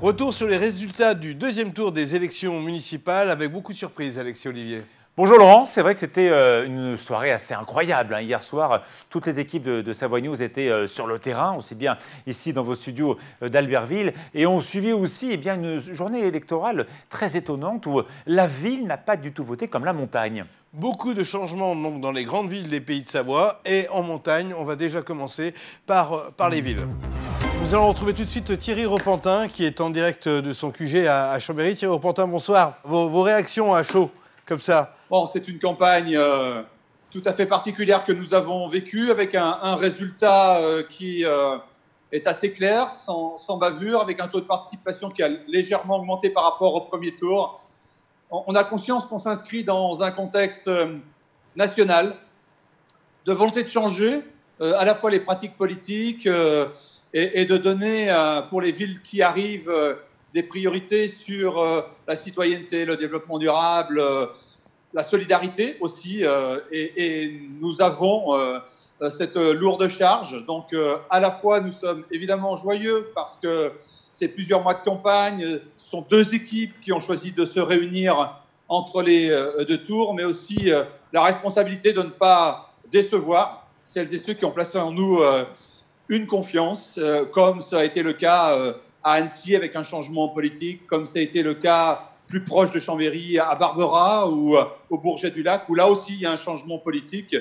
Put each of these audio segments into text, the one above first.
Retour sur les résultats du deuxième tour des élections municipales avec beaucoup de surprises, Alexis Olivier. Bonjour Laurent, c'est vrai que c'était une soirée assez incroyable. Hier soir, toutes les équipes de Savoie News étaient sur le terrain, aussi bien ici dans vos studios d'Albertville, et ont suivi aussi une journée électorale très étonnante où la ville n'a pas du tout voté comme la montagne. Beaucoup de changements donc, dans les grandes villes des Pays de Savoie et en montagne. On va déjà commencer par les villes. Nous allons retrouver tout de suite Thierry Repentin qui est en direct de son QG à Chambéry. Thierry Repentin, bonsoir. Vos réactions à chaud, comme ça? Bon, c'est une campagne tout à fait particulière que nous avons vécue avec un résultat qui est assez clair, sans bavure, avec un taux de participation qui a légèrement augmenté par rapport au premier tour. On a conscience qu'on s'inscrit dans un contexte national de volonté de changer à la fois les pratiques politiques et de donner pour les villes qui arrivent des priorités sur la citoyenneté, le développement durable, la solidarité aussi. Et nous avons cette lourde charge. Donc à la fois nous sommes évidemment joyeux parce que c'est plusieurs mois de campagne, ce sont deux équipes qui ont choisi de se réunir entre les deux tours, mais aussi la responsabilité de ne pas décevoir celles et ceux qui ont placé en nous une confiance, comme ça a été le cas à Annecy avec un changement politique, comme ça a été le cas plus proche de Chambéry à Barbera ou au Bourget-du-Lac, où là aussi il y a un changement politique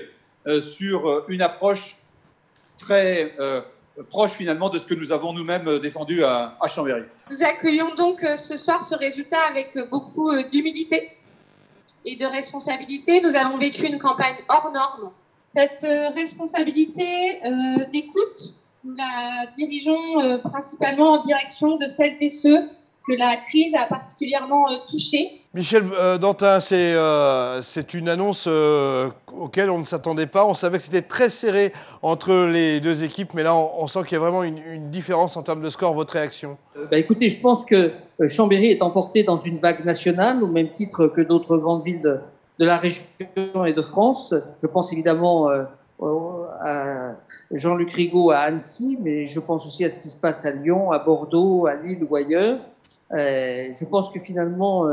sur une approche très proche finalement de ce que nous avons nous-mêmes défendu à Chambéry. Nous accueillons donc ce soir ce résultat avec beaucoup d'humilité et de responsabilité. Nous avons vécu une campagne hors norme. Cette responsabilité d'écoute, nous la dirigeons principalement en direction de celles et ceux que la crise a particulièrement touchés. Michel Dantin, c'est une annonce auquel on ne s'attendait pas. On savait que c'était très serré entre les deux équipes, mais là, on sent qu'il y a vraiment une différence en termes de score. Votre réaction? Écoutez, je pense que Chambéry est emporté dans une vague nationale, au même titre que d'autres grandes villes de la région et de France. Je pense évidemment à Jean-Luc Rigaud à Annecy, mais je pense aussi à ce qui se passe à Lyon, à Bordeaux, à Lille ou ailleurs. Je pense que finalement,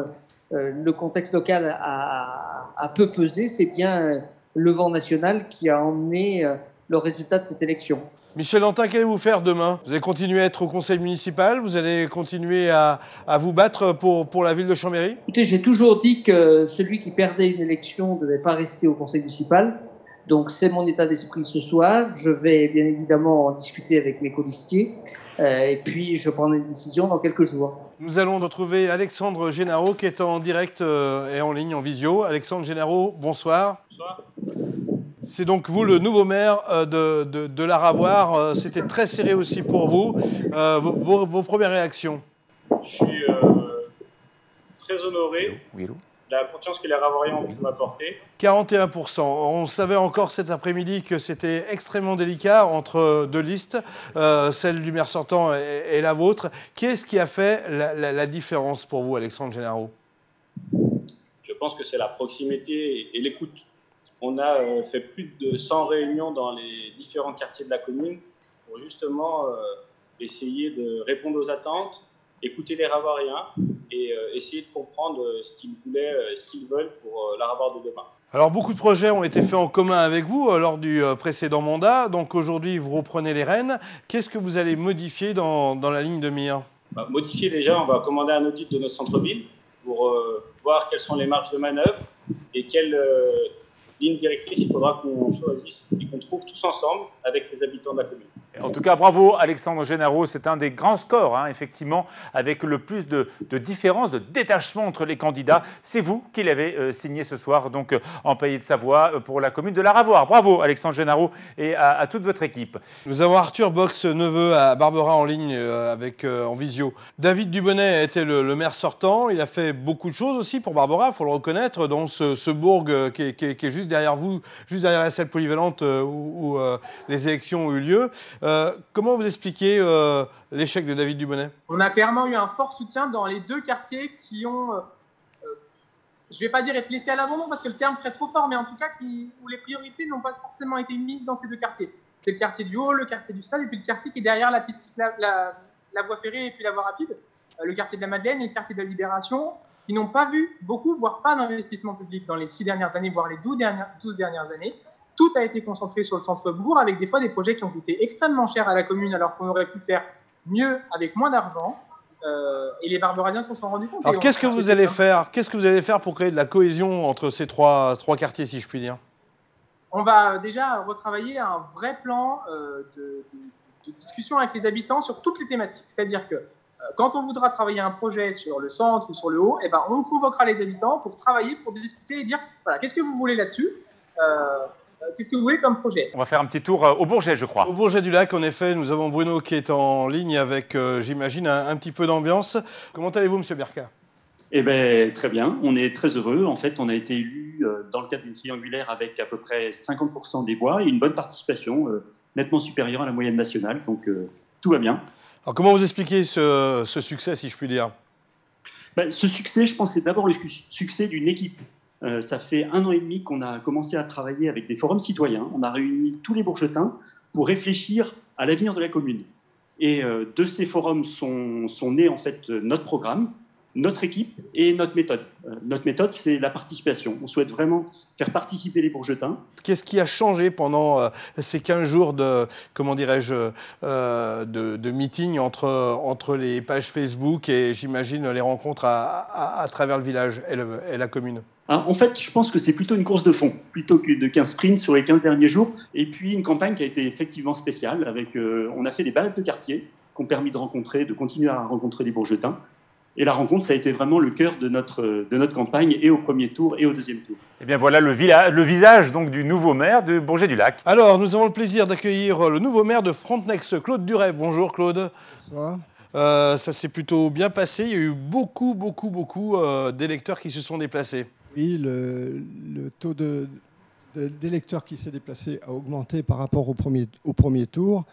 le contexte local a peu pesé. C'est bien le vent national qui a emmené le résultat de cette élection. Michel Dantin, qu'allez-vous faire demain? Vous allez continuer à être au conseil municipal? Vous allez continuer à vous battre pour la ville de Chambéry? Écoutez, j'ai toujours dit que celui qui perdait une élection ne devait pas rester au conseil municipal. Donc c'est mon état d'esprit ce soir. Je vais bien évidemment en discuter avec mes colistiers et puis je prendrai une décision dans quelques jours. Nous allons retrouver Alexandre Génaro qui est en direct et en ligne, en visio. Alexandre Génaro, bonsoir. Bonsoir. C'est donc vous le nouveau maire de la Ravoire. C'était très serré aussi pour vous. Vos premières réactions? Je suis très honoré de la confiance que les Ravoriens ont pu m'apporter. 41%. On savait encore cet après-midi que c'était extrêmement délicat entre deux listes, celle du maire sortant et la vôtre. Qu'est-ce qui a fait la différence pour vous, Alexandre Génaro? Je pense que c'est la proximité et l'écoute. On a fait plus de 100 réunions dans les différents quartiers de la commune pour justement essayer de répondre aux attentes, écouter les Ravoriens et essayer de comprendre ce qu'ils voulaient, ce qu'ils veulent pour la Ravoire de demain. Alors, beaucoup de projets ont été faits en commun avec vous lors du précédent mandat. Donc, aujourd'hui, vous reprenez les rênes. Qu'est-ce que vous allez modifier dans la ligne de mire? Modifier, déjà, on va commander un audit de notre centre-ville pour voir quelles sont les marges de manœuvre et quelles ligne directrice il faudra qu'on choisisse et qu'on trouve tous ensemble avec les habitants de la commune. En tout cas, bravo Alexandre Génaro, c'est un des grands scores, effectivement, avec le plus de différence, de détachement entre les candidats. C'est vous qui l'avez signé ce soir, donc en Pays de Savoie, pour la commune de la Ravoire. Bravo Alexandre Génaro et à toute votre équipe. Nous avons Arthur Box-Neveu à Barbera en ligne en visio. David Dubonnet était le maire sortant. Il a fait beaucoup de choses aussi pour Barbera, il faut le reconnaître, dans ce bourg qui est juste derrière vous, juste derrière la salle polyvalente où les élections ont eu lieu. Comment vous expliquez l'échec de David Dubonnet? On a clairement eu un fort soutien dans les deux quartiers qui ont, je ne vais pas dire être laissés à l'abandon parce que le terme serait trop fort, mais en tout cas où les priorités n'ont pas forcément été mises dans ces deux quartiers. C'est le quartier du Haut, le quartier du Stade et puis le quartier qui est derrière la piste cyclable, la voie ferrée et puis la voie rapide. le quartier de la Madeleine et le quartier de la Libération, qui n'ont pas vu beaucoup, voire pas d'investissement public dans les 6 dernières années, voire les 12 dernières années. Tout a été concentré sur le centre-bourg, avec des fois des projets qui ont coûté extrêmement cher à la commune, alors qu'on aurait pu faire mieux avec moins d'argent. Et les Barberasiens s'en sont rendus compte. Alors qu'est-ce que vous allez faire? Qu'est-ce que vous allez faire pour créer de la cohésion entre ces trois quartiers, si je puis dire? On va déjà retravailler un vrai plan de discussion avec les habitants sur toutes les thématiques. C'est-à-dire que quand on voudra travailler un projet sur le centre ou sur le haut, eh ben, on convoquera les habitants pour travailler, pour discuter et dire voilà, qu'est-ce que vous voulez là-dessus, qu'est-ce que vous voulez comme projet. On va faire un petit tour au Bourget, je crois. Au Bourget du Lac, en effet, nous avons Bruno qui est en ligne avec, j'imagine, un petit peu d'ambiance. Comment allez-vous, Monsieur Berca? Eh bien, très bien. On est très heureux. En fait, on a été élu dans le cadre d'une triangulaire avec à peu près 50% des voix et une bonne participation nettement supérieure à la moyenne nationale. Donc, tout va bien. Alors, comment vous expliquez ce succès, si je puis dire? Ce succès, je pense, c'est d'abord le succès d'une équipe. Ça fait 1 an et demi qu'on a commencé à travailler avec des forums citoyens. On a réuni tous les Bourgetins pour réfléchir à l'avenir de la commune. Et de ces forums sont nés, en fait, notre programme, notre équipe et notre méthode. Notre méthode, c'est la participation. On souhaite vraiment faire participer les Bourgetins. Qu'est-ce qui a changé pendant ces 15 jours de, comment dirais-je, de meeting entre les pages Facebook et, j'imagine, les rencontres à travers le village et la commune? En fait, je pense que c'est plutôt une course de fond, plutôt qu'un sprint sur les 15 derniers jours. Et puis, une campagne qui a été effectivement spéciale. On a fait des balades de quartier qui ont permis de continuer à rencontrer les Bourgetins. Et la rencontre, ça a été vraiment le cœur de notre campagne, et au premier tour et au deuxième tour. Et bien voilà le visage donc, du nouveau maire de Bourget-du-Lac. Alors, nous avons le plaisir d'accueillir le nouveau maire de Frontenex, Claude Duret. Bonjour Claude. Bonsoir. Ça s'est plutôt bien passé. Il y a eu beaucoup d'électeurs qui se sont déplacés. Oui, le taux d'électeurs qui s'est déplacé a augmenté par rapport au premier tour.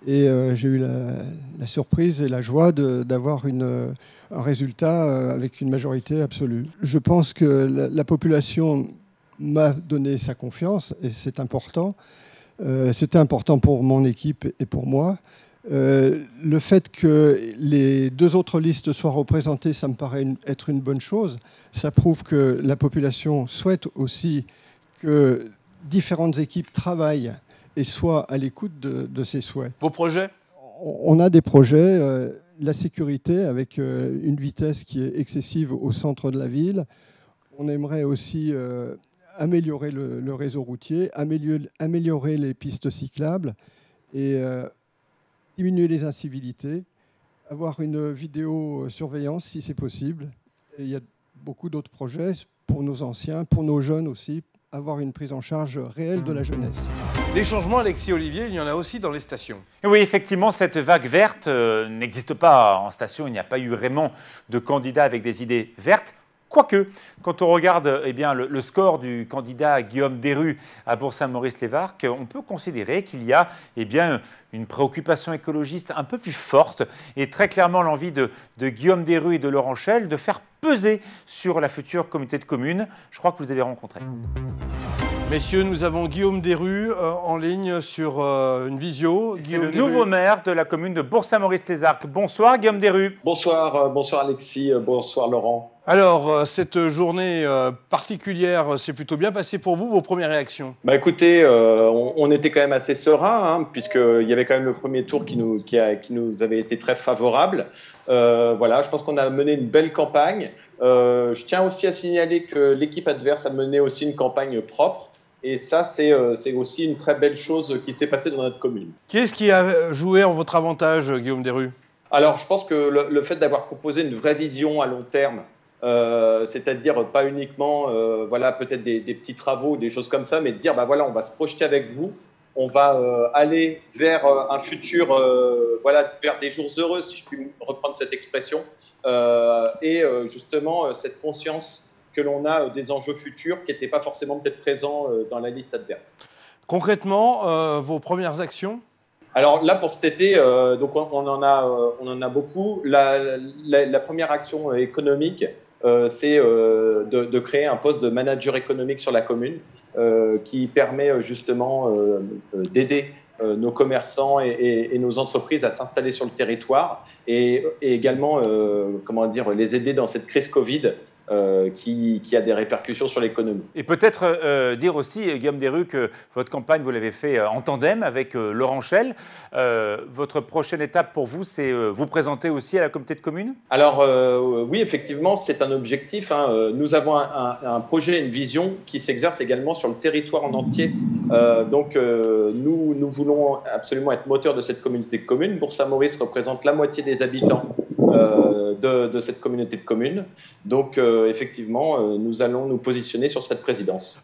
Et j'ai eu la surprise et la joie d'avoir un résultat avec une majorité absolue. Je pense que la population m'a donné sa confiance et c'est important. C'était important pour mon équipe et pour moi. Le fait que les 2 autres listes soient représentées, ça me paraît être une bonne chose. Ça prouve que la population souhaite aussi que différentes équipes travaillent et soient à l'écoute de ses souhaits. Vos projets? On a des projets. La sécurité avec une vitesse qui est excessive au centre de la ville. On aimerait aussi améliorer le réseau routier, améliorer les pistes cyclables et diminuer les incivilités, avoir une vidéosurveillance si c'est possible. Et il y a beaucoup d'autres projets pour nos anciens, pour nos jeunes aussi, avoir une prise en charge réelle de la jeunesse. Des changements, Alexis Olivier, il y en a aussi dans les stations. Et oui, effectivement, cette vague verte n'existe pas en station. Il n'y a pas eu vraiment de candidats avec des idées vertes. Quoique, quand on regarde le score du candidat Guillaume Desrues à Bourg-Saint-Maurice-les-Varques, on peut considérer qu'il y a une préoccupation écologiste un peu plus forte et très clairement l'envie de Guillaume Desrues et de Laurent Chel de faire peser sur la future communauté de communes. Je crois que vous avez rencontré. Messieurs, nous avons Guillaume Desrues en ligne sur une visio. C'est le nouveau maire de la commune de Bourg-Saint-Maurice-les-Arcs. Bonsoir Guillaume Desrues. Bonsoir Alexis, bonsoir Laurent. Alors, cette journée particulière s'est plutôt bien passée pour vous, vos premières réactions? Écoutez, on était quand même assez serein, puisqu'il y avait quand même le premier tour qui nous avait été très favorable. Voilà, je pense qu'on a mené une belle campagne. Je tiens aussi à signaler que l'équipe adverse a mené aussi une campagne propre. Et ça, c'est aussi une très belle chose qui s'est passée dans notre commune. Qui est-ce qui a joué en votre avantage, Guillaume Desrues? Alors, je pense que le fait d'avoir proposé une vraie vision à long terme, c'est-à-dire pas uniquement peut-être des petits travaux, des choses comme ça, mais de dire on va se projeter avec vous, on va aller vers un futur, vers des jours heureux, si je puis reprendre cette expression, justement cette conscience que l'on a des enjeux futurs qui n'étaient pas forcément peut-être présents dans la liste adverse. Concrètement, vos premières actions? Alors là, pour cet été, donc on en a beaucoup. La première action économique, c'est de créer un poste de manager économique sur la commune qui permet justement d'aider nos commerçants et nos entreprises à s'installer sur le territoire et également comment dire, les aider dans cette crise Covid qui a des répercussions sur l'économie. Et peut-être dire aussi, Guillaume Desrues, que votre campagne, vous l'avez fait en tandem avec Laurent Chel. Votre prochaine étape pour vous, c'est vous présenter aussi à la communauté de communes? Alors oui, effectivement, c'est un objectif. Hein. Nous avons un projet, une vision qui s'exerce également sur le territoire en entier. Donc nous voulons absolument être moteur de cette communauté de communes. Bourg-Saint-Maurice représente la moitié des habitants de cette communauté de communes. Donc, effectivement, nous allons nous positionner sur cette présidence.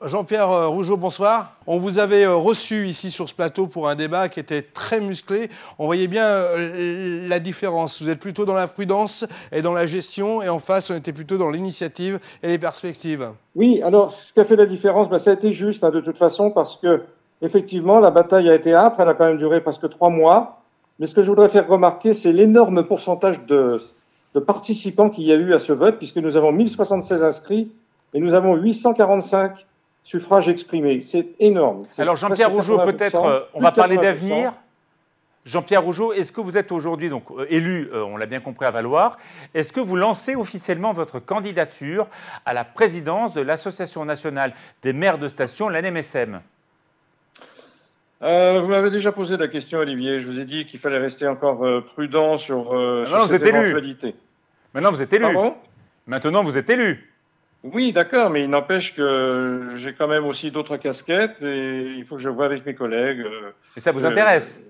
Jean-Pierre Rougeot, bonsoir. On vous avait reçu ici sur ce plateau pour un débat qui était très musclé. On voyait bien la différence. Vous êtes plutôt dans la prudence et dans la gestion, et en face, on était plutôt dans l'initiative et les perspectives. Oui, alors, ce qui a fait la différence, ça a été juste, de toute façon, parce que, effectivement, la bataille a été âpre. Elle a quand même duré presque 3 mois. Mais ce que je voudrais faire remarquer, c'est l'énorme pourcentage de participants qu'il y a eu à ce vote, puisque nous avons 1076 inscrits et nous avons 845 suffrages exprimés. C'est énorme. Alors Jean-Pierre Rougeot, peut-être, on va parler d'avenir. Jean-Pierre Rougeot, est-ce que vous êtes aujourd'hui donc élu, on l'a bien compris, à Valloires, est-ce que vous lancez officiellement votre candidature à la présidence de l'Association nationale des maires de station, l'ANMSM? Vous m'avez déjà posé la question, Olivier. Je vous ai dit qu'il fallait rester encore prudent sur cette éventualité. Maintenant, vous êtes élu. Pardon ? Maintenant, vous êtes élu. Oui, d'accord, mais il n'empêche que j'ai quand même aussi d'autres casquettes et il faut que je voie avec mes collègues. Et ça vous intéresse ?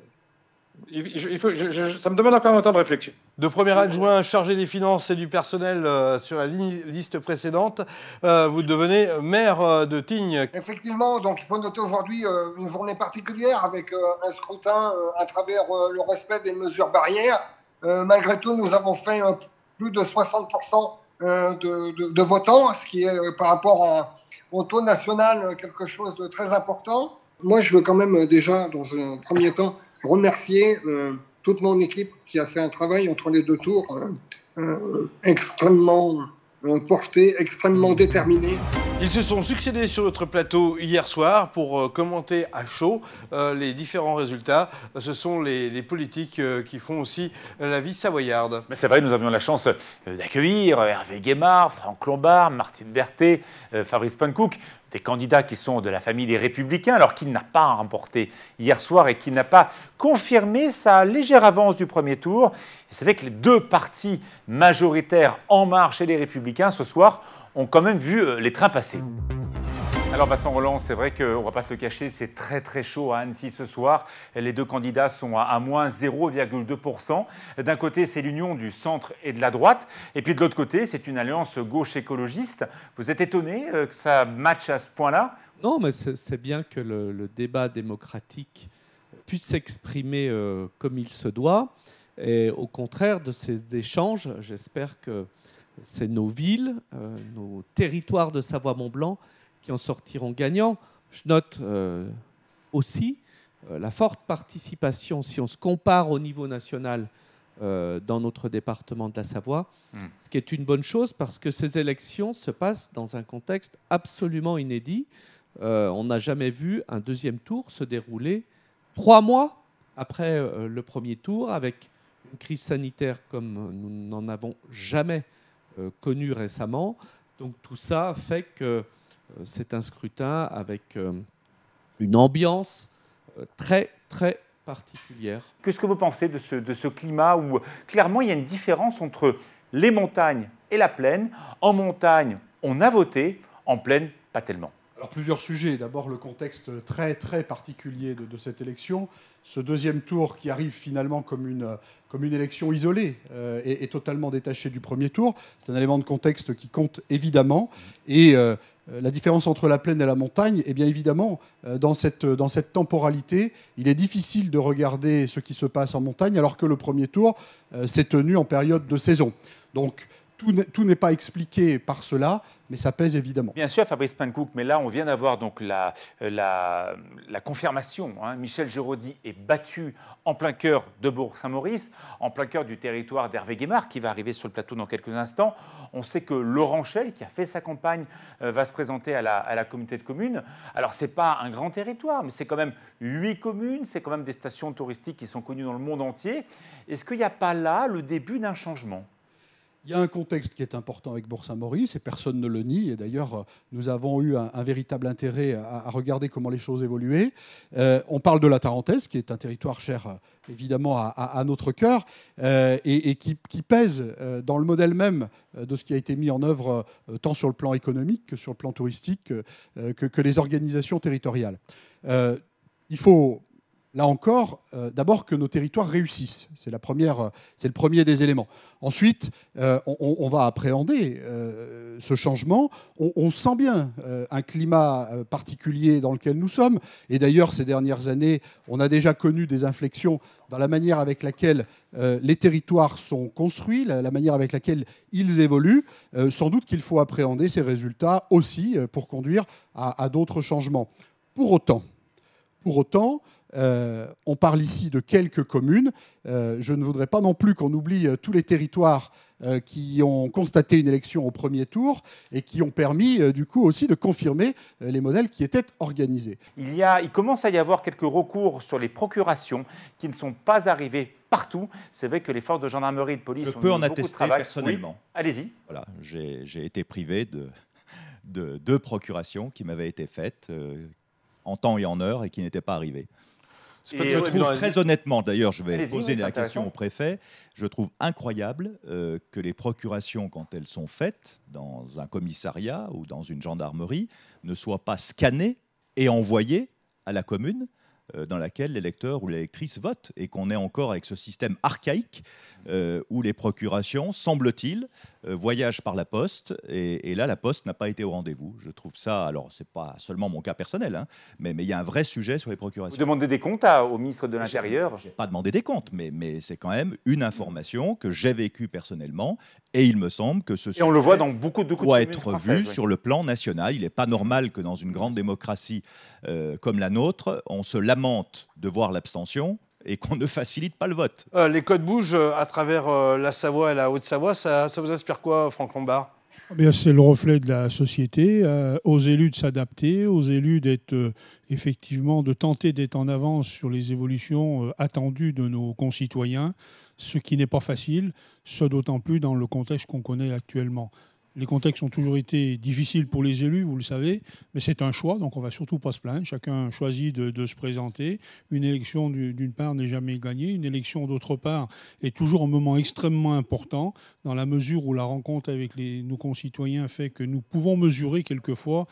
Ça me demande encore un temps de réflexion. De premier adjoint chargé des finances et du personnel sur la liste précédente, vous devenez maire de Tignes. Effectivement, donc il faut noter aujourd'hui une journée particulière avec un scrutin à travers le respect des mesures barrières. Malgré tout, nous avons fait plus de 60% de votants, ce qui est par rapport au taux national quelque chose de très important. Moi, je veux quand même déjà, dans un premier temps, remercier toute mon équipe qui a fait un travail entre les 2 tours extrêmement porté, extrêmement déterminé. Ils se sont succédés sur notre plateau hier soir pour commenter à chaud les différents résultats. Ce sont les politiques qui font aussi la vie savoyarde. Mais c'est vrai, nous avions la chance d'accueillir Hervé Guémard, Franck Lombard, Martine Berthet, Fabrice Pankouk, des candidats qui sont de la famille des Républicains, alors qu'il n'a pas remporté hier soir et qu'il n'a pas confirmé sa légère avance du premier tour. Et c'est vrai que les 2 partis majoritaires, En Marche et les Républicains, ce soir, ont quand même vu les trains passer. Alors Vincent Rolland, c'est vrai qu'on ne va pas se le cacher, c'est très très chaud à Annecy ce soir. Les 2 candidats sont à moins 0,2%. D'un côté, c'est l'union du centre et de la droite. Et puis de l'autre côté, c'est une alliance gauche écologiste. Vous êtes étonné que ça matche à ce point-là? Non, mais c'est bien que le débat démocratique puisse s'exprimer comme il se doit. Et au contraire de ces échanges, j'espère que c'est nos villes, nos territoires de Savoie-Mont-Blanc qui en sortiront gagnants. Je note aussi la forte participation, si on se compare au niveau national dans notre département de la Savoie, ce qui est une bonne chose parce que ces élections se passent dans un contexte absolument inédit. On n'a jamais vu un deuxième tour se dérouler 3 mois après le premier tour, avec une crise sanitaire comme nous n'en avons jamais connu récemment. Donc tout ça fait que c'est un scrutin avec une ambiance très, très particulière. Qu'est-ce que vous pensez de ce climat où clairement il y a une différence entre les montagnes et la plaine? En montagne, on a voté, en plaine, pas tellement. Alors plusieurs sujets. D'abord le contexte très très particulier de cette élection. Ce deuxième tour qui arrive finalement comme une élection isolée est totalement détaché du premier tour. C'est un élément de contexte qui compte évidemment. Et la différence entre la plaine et la montagne, eh bien évidemment, dans cette temporalité, il est difficile de regarder ce qui se passe en montagne alors que le premier tour s'est tenu en période de saison. Donc tout n'est pas expliqué par cela, mais ça pèse évidemment. Bien sûr, Fabrice Pankouk, mais là, on vient d'avoir donc la confirmation. Michel Giraudy est battu en plein cœur de Bourg-Saint-Maurice, en plein cœur du territoire d'Hervé Guémard, qui va arriver sur le plateau dans quelques instants. On sait que Laurent Chel, qui a fait sa campagne, va se présenter à la communauté de communes. Alors, ce n'est pas un grand territoire, mais c'est quand même 8 communes, c'est quand même des stations touristiques qui sont connues dans le monde entier. Est-ce qu'il n'y a pas là le début d'un changement ? Il y a un contexte qui est important avec Bourg-Saint-Maurice et personne ne le nie. Et d'ailleurs, nous avons eu un véritable intérêt à regarder comment les choses évoluaient. On parle de la Tarentaise, qui est un territoire cher évidemment à notre cœur et qui pèse dans le modèle même de ce qui a été mis en œuvre tant sur le plan économique que sur le plan touristique que les organisations territoriales. Il faut... Là encore, d'abord que nos territoires réussissent. C'est le premier des éléments. Ensuite, on va appréhender ce changement. On sent bien un climat particulier dans lequel nous sommes. Et d'ailleurs, ces dernières années, on a déjà connu des inflexions dans la manière avec laquelle les territoires sont construits, la manière avec laquelle ils évoluent. Sans doute qu'il faut appréhender ces résultats aussi pour conduire à d'autres changements. Pour autant, on parle ici de quelques communes. Je ne voudrais pas non plus qu'on oublie tous les territoires qui ont constaté une élection au premier tour et qui ont permis du coup aussi de confirmer les modèles qui étaient organisés. Il commence à y avoir quelques recours sur les procurations qui ne sont pas arrivés partout. C'est vrai que les forces de gendarmerie et de police ont eu beaucoup de travail. Personnellement. Oui. Allez-y. Voilà, j'ai été privé de 2 procurations qui m'avaient été faites en temps et en heure et qui n'étaient pas arrivées. Je trouve très honnêtement, d'ailleurs, je vais poser la question au préfet, je trouve incroyable que les procurations, quand elles sont faites dans un commissariat ou dans une gendarmerie, ne soient pas scannées et envoyées à la commune dans laquelle l'électeur ou l'électrice vote, et qu'on est encore avec ce système archaïque où les procurations, semble-t-il, voyagent par la poste, et là, la poste n'a pas été au rendez-vous. Je trouve ça, alors c'est pas seulement mon cas personnel, mais il y a un vrai sujet sur les procurations. Vous demandez des comptes au ministre de l'Intérieur ? Je n'ai pas demandé des comptes, mais c'est quand même une information que j'ai vécue personnellement, et il me semble que ce sujet on le voit dans beaucoup de doit être vu sur le plan national. Il n'est pas normal que dans une grande démocratie comme la nôtre, on se lamente de voir l'abstention et qu'on ne facilite pas le vote. Les codes bougent à travers la Savoie et la Haute-Savoie. Ça vous inspire quoi, Franck Lombard ? C'est le reflet de la société, aux élus de s'adapter, aux élus d'être effectivement, de tenter d'être en avance sur les évolutions attendues de nos concitoyens, ce qui n'est pas facile, ce d'autant plus dans le contexte qu'on connaît actuellement. Les contextes ont toujours été difficiles pour les élus, vous le savez, mais c'est un choix, donc on ne va surtout pas se plaindre. Chacun choisit de se présenter. Une élection, d'une part, n'est jamais gagnée. Une élection, d'autre part, est toujours un moment extrêmement important, dans la mesure où la rencontre avec nos concitoyens fait que nous pouvons mesurer quelquefois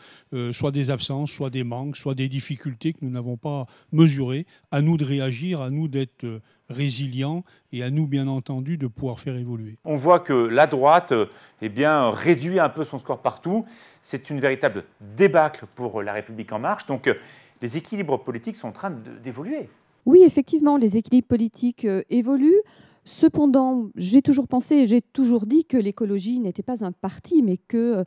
soit des absences, soit des manques, soit des difficultés que nous n'avons pas mesurées. À nous de réagir, à nous d'être résilients et à nous, bien entendu, de pouvoir faire évoluer. On voit que la droite réduit un peu son score partout. C'est une véritable débâcle pour La République En Marche. Donc, les équilibres politiques sont en train d'évoluer. Oui, effectivement, les équilibres politiques évoluent. Cependant, j'ai toujours pensé et j'ai toujours dit que l'écologie n'était pas un parti, mais que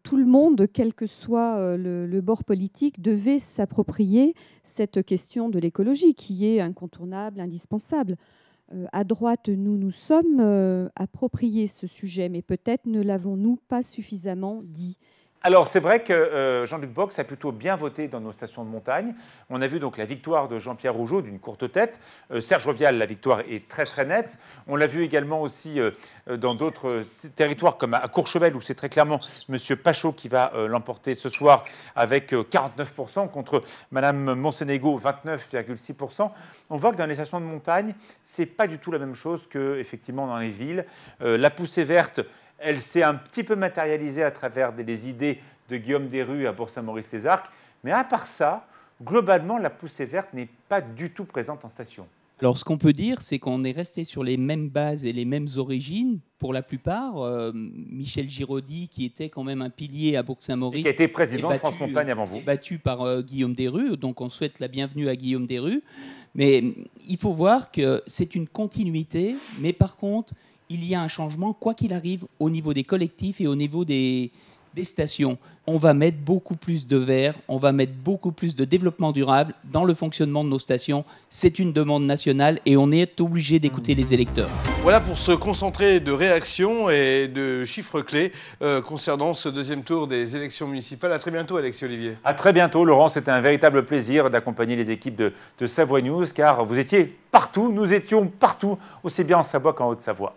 tout le monde, quel que soit le bord politique, devait s'approprier cette question de l'écologie qui est incontournable, indispensable. À droite, nous sommes appropriés ce sujet, mais peut-être ne l'avons-nous pas suffisamment dit. Alors, c'est vrai que Jean-Luc Box a plutôt bien voté dans nos stations de montagne. On a vu donc la victoire de Jean-Pierre Rougeau d'une courte tête. Serge Revial, la victoire est très très nette. On l'a vu également aussi dans d'autres territoires comme à Courchevel où c'est très clairement M. Pachot qui va l'emporter ce soir avec 49% contre Mme Monsénégo, 29,6%. On voit que dans les stations de montagne, ce n'est pas du tout la même chose qu'effectivement dans les villes. La poussée verte, elle s'est un petit peu matérialisée à travers les idées de Guillaume Desrues à Bourg-Saint-Maurice-les-Arcs. Mais à part ça, globalement, la poussée verte n'est pas du tout présente en station. Alors, ce qu'on peut dire, c'est qu'on est resté sur les mêmes bases et les mêmes origines. Pour la plupart, Michel Giraudy, qui était quand même un pilier à Bourg-Saint-Maurice, qui a été président de France Montagne avant vous, battu par Guillaume Desrues. Donc, on souhaite la bienvenue à Guillaume Desrues. Mais il faut voir que c'est une continuité. Mais par contre, il y a un changement, quoi qu'il arrive, au niveau des collectifs et au niveau des stations. On va mettre beaucoup plus de verre, on va mettre beaucoup plus de développement durable dans le fonctionnement de nos stations. C'est une demande nationale et on est obligé d'écouter les électeurs. Voilà pour se concentrer de réactions et de chiffres clés concernant ce deuxième tour des élections municipales. À très bientôt, Alexis Olivier. À très bientôt, Laurent. C'était un véritable plaisir d'accompagner les équipes de Savoie News, car vous étiez partout, nous étions partout, aussi bien en Savoie qu'en Haute-Savoie.